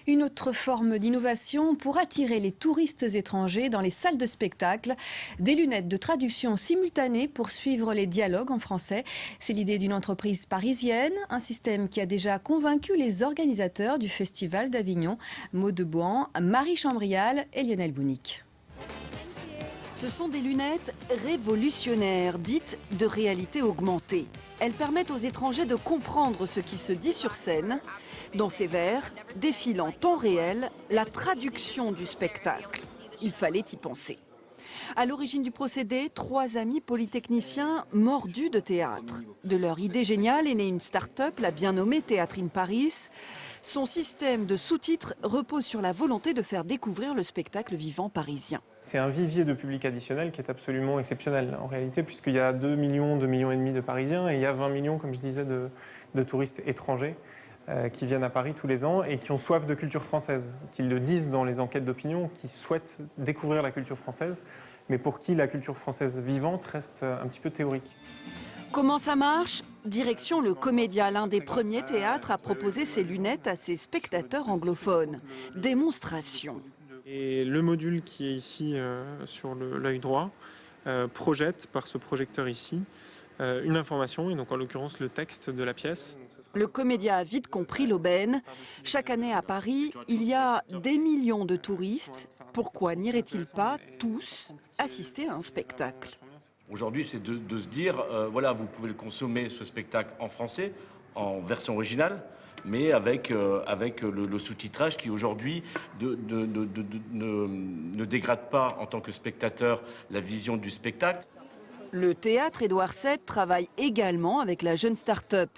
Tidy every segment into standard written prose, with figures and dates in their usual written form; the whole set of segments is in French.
Une autre forme d'innovation pour attirer les touristes étrangers dans les salles de spectacle. Des lunettes de traduction simultanée pour suivre les dialogues en français. C'est l'idée d'une entreprise parisienne, un système qui a déjà convaincu les organisateurs du Festival d'Avignon. Maud Debohan, Marie Chambrial et Lionel Bounic. Ce sont des lunettes révolutionnaires, dites de réalité augmentée. Elles permettent aux étrangers de comprendre ce qui se dit sur scène. Dans ces verres, défile en temps réel la traduction du spectacle. Il fallait y penser. À l'origine du procédé, 3 amis polytechniciens mordus de théâtre. De leur idée géniale est née une start-up, la bien nommée Théâtre in Paris. Son système de sous-titres repose sur la volonté de faire découvrir le spectacle vivant parisien. C'est un vivier de public additionnel qui est absolument exceptionnel en réalité, puisqu'il y a 2 millions et demi de Parisiens et il y a 20 millions, comme je disais, de touristes étrangers qui viennent à Paris tous les ans et qui ont soif de culture française, qui le disent dans les enquêtes d'opinion, qui souhaitent découvrir la culture française, mais pour qui la culture française vivante reste un petit peu théorique. Comment ça marche ? Direction le Comédia, l'un des premiers théâtres à proposer ces lunettes à ses spectateurs anglophones. Démonstration. Et le module qui est ici sur l'œil droit projette par ce projecteur ici une information, et donc en l'occurrence le texte de la pièce. Le Comédia a vite compris l'aubaine. Chaque année à Paris, il y a des millions de touristes. Pourquoi n'iraient-ils pas tous assister à un spectacle ? Aujourd'hui, c'est de se dire, voilà, vous pouvez le consommer, ce spectacle, en français, en version originale, mais avec le sous-titrage qui aujourd'hui ne dégrade pas en tant que spectateur la vision du spectacle. Le théâtre Édouard VII travaille également avec la jeune start-up.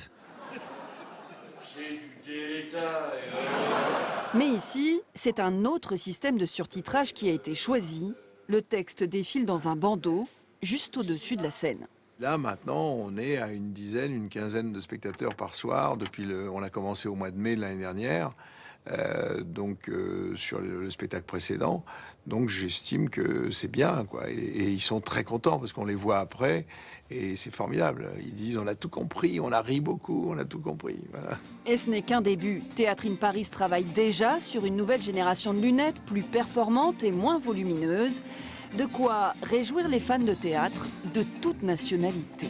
Mais ici, c'est un autre système de surtitrage qui a été choisi. Le texte défile dans un bandeau, juste au-dessus de la scène. Là, maintenant, on est à une quinzaine de spectateurs par soir. On a commencé au mois de mai de l'année dernière, sur le spectacle précédent. Donc, j'estime que c'est bien, quoi. Et ils sont très contents parce qu'on les voit après et c'est formidable. Ils disent, on a tout compris, on a ri beaucoup, on a tout compris. Voilà. Et ce n'est qu'un début. Théâtre in Paris travaille déjà sur une nouvelle génération de lunettes plus performantes et moins volumineuses. De quoi réjouir les fans de théâtre de toute nationalité.